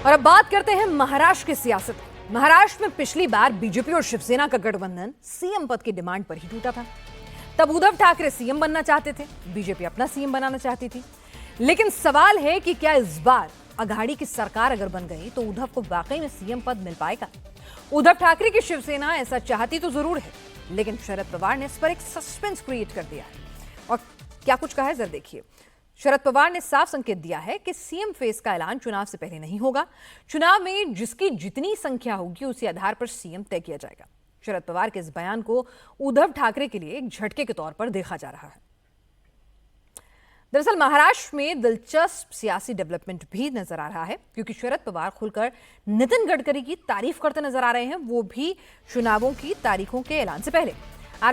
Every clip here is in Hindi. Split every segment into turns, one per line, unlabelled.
और अब बात करते हैं महाराष्ट्र की सियासत। महाराष्ट्र में पिछली बार बीजेपी और शिवसेना का गठबंधन सीएम पद की डिमांड पर ही टूटा था। तब उद्धव ठाकरे सीएम बनना चाहते थे, बीजेपी अपना सीएम बनाना चाहती थी। लेकिन सवाल है कि क्या इस बार अघाड़ी की सरकार अगर बन गई तो उद्धव को वाकई में सीएम पद मिल पाएगा? उद्धव ठाकरे की शिवसेना ऐसा चाहती तो जरूर है, लेकिन शरद पवार ने इस पर एक सस्पेंस क्रिएट कर दिया है। और क्या कुछ कहा है जरा देखिए। शरद पवार ने साफ संकेत दिया है कि सीएम फेस का ऐलान चुनाव से पहले नहीं होगा। चुनाव में जिसकी जितनी संख्या होगी उसी आधार पर सीएम तय किया जाएगा। शरद पवार के इस बयान को उद्धव ठाकरे के लिए एक झटके के तौर पर देखा जा रहा है। दरअसल महाराष्ट्र में दिलचस्प सियासी डेवलपमेंट भी नजर आ रहा है, क्योंकि शरद पवार खुलकर नितिन गडकरी की तारीफ करते नजर आ रहे हैं, वो भी चुनावों की तारीखों के ऐलान से पहले।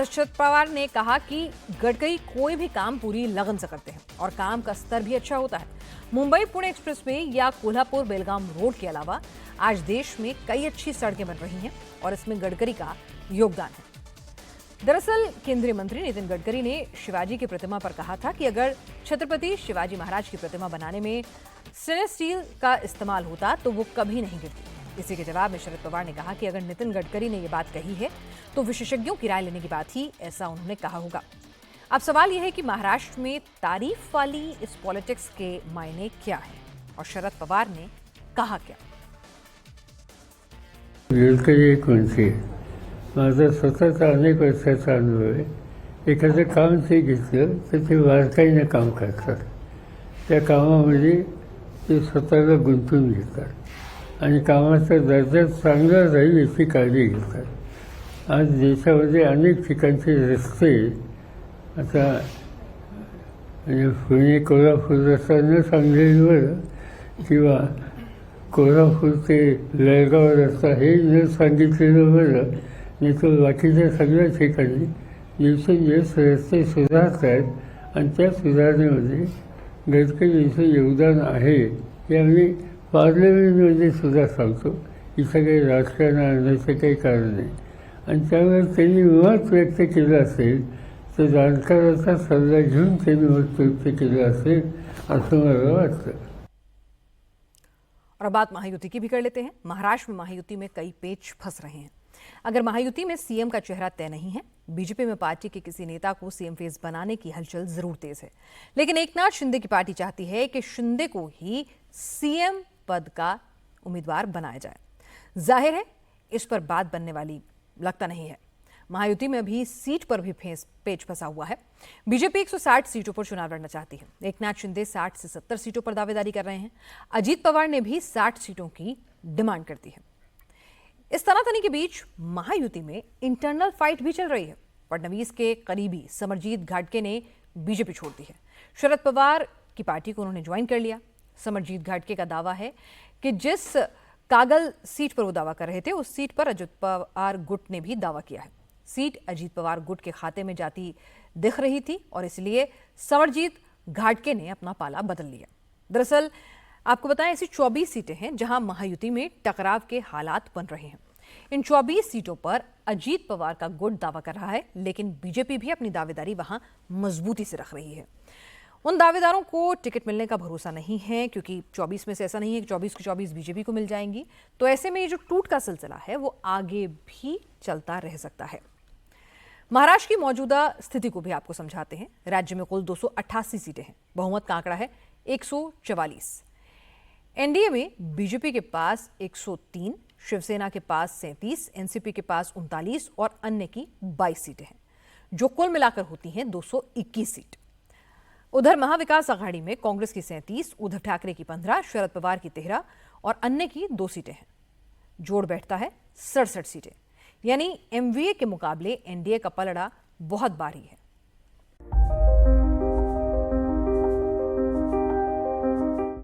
शरद पवार ने कहा कि गडकरी कोई भी काम पूरी लगन से करते हैं और काम का स्तर भी अच्छा होता है। मुंबई पुणे एक्सप्रेसवे या कोल्हापुर बेलगाम रोड के अलावा आज देश में कई अच्छी सड़कें बन रही हैं और इसमें गडकरी का योगदान है। दरअसल केंद्रीय मंत्री नितिन गडकरी ने शिवाजी की प्रतिमा पर कहा था कि अगर छत्रपति शिवाजी महाराज की प्रतिमा बनाने में स्टेनलेस स्टील का इस्तेमाल होता तो वो कभी नहीं गिरती। इसी के जवाब में शरद पवार ने कहा कि अगर नितिन गडकरी ने यह बात कही है तो विशेषज्ञों की राय लेने की बात ही ऐसा उन्होंने कहा होगा। अब सवाल यह है कि महाराष्ट्र में तारीफ वाली इस पॉलिटिक्स के मायने क्या है और शरद पवार ने कहा क्या?
माझा स्वतःचा अनेक वर्षाचा अनुभव आहे। एखादं काम ते घेतलं तर ते बारकाईनं काम करतात, त्या कामामध्ये ते स्वतःला गुंतवून घेतात आणि कामाचा दर्जा चांगला राहील याची काळजी घेतात। आज देशामध्ये अनेक ठिकाणचे रस्ते आता म्हणजे पुणे कोल्हापूर रस्ता न सांगलेलं किंवा कोल्हापूर ते जळगाव रस्ता हे न सांगितलेलं बरं, नाही तर बाकीच्या सगळ्या ठिकाणी दिवसेंदिवस रस्ते सुधारत आहेत आणि त्या सुधारणेमध्ये गडकरींचं योगदान आहे हे आम्ही पार्लमेंटमध्ये सुद्धा सांगतो। इथं काही राजकारण आणण्याचं काही कारण नाही आणि त्यामुळे त्यांनी मत व्यक्त केलं असेल तर जाणकाराचा सल्ला घेऊन त्यांनी मत व्यक्त केलं असेल असं मला वाटतं।
और बात महायुति की भी कर लेते हैं। महाराष्ट्र में महायुति में कई पेच फंस रहे हैं। अगर महायुति में सीएम का चेहरा तय नहीं है, बीजेपी में पार्टी के किसी नेता को सीएम फेस बनाने की हलचल जरूर तेज है, लेकिन एकनाथ शिंदे की पार्टी चाहती है कि शिंदे को ही सीएम पद का उम्मीदवार बनाया जाए। जाहिर है इस पर बात बनने वाली लगता नहीं है। महायुति में अभी सीट पर भी पेच फंसा हुआ है। बीजेपी 160 सीटों पर चुनाव लड़ना चाहती है। एकनाथ शिंदे 60 से 70 सीटों पर दावेदारी कर रहे हैं। अजीत पवार ने भी 60 सीटों की डिमांड कर दी है। इस तनातनी के बीच महायुति में इंटरनल फाइट भी चल रही है। फडणवीस के करीबी समरजीत घाटगे ने बीजेपी छोड़ दी है। शरद पवार की पार्टी को उन्होंने ज्वाइन कर लिया। समरजीत घाटगे का दावा है कि जिस कागल सीट पर वो दावा कर रहे थे उस सीट पर अजीत पवार गुट ने भी दावा किया है। सीट अजीत पवार गुट के खाते में जाती दिख रही थी और इसलिए समरजीत घाटगे ने अपना पाला बदल लिया। दरअसल आपको बताएं ऐसी 24 सीटें हैं जहां महायुति में टकराव के हालात बन रहे हैं। इन 24 सीटों पर अजीत पवार का गुट दावा कर रहा है, लेकिन बीजेपी भी अपनी दावेदारी वहां मजबूती से रख रही है। उन दावेदारों को टिकट मिलने का भरोसा नहीं है, क्योंकि 24 में से ऐसा नहीं है कि 24 की 24 बीजेपी को मिल जाएंगी। तो ऐसे में ये जो टूट का सिलसिला है वो आगे भी चलता रह सकता है। महाराष्ट्र की मौजूदा स्थिति को भी आपको समझाते हैं। राज्य में कुल 288 सीटें हैं। बहुमत का आंकड़ा है 144। एनडीए में बीजेपी के पास 103, शिवसेना के पास 37, एनसीपी के पास 39 और अन्य की 22 सीटें हैं, जो कुल मिलाकर होती हैं 221 सीट। उधर महाविकास आघाड़ी में कांग्रेस की 37, उद्धव ठाकरे की 15, शरद पवार की 13 और अन्य की 2 सीटें हैं। जोड़ बैठता है 67 सीटें। यानी एमवीए के मुकाबले एनडीए का पलड़ा बहुत भारी है।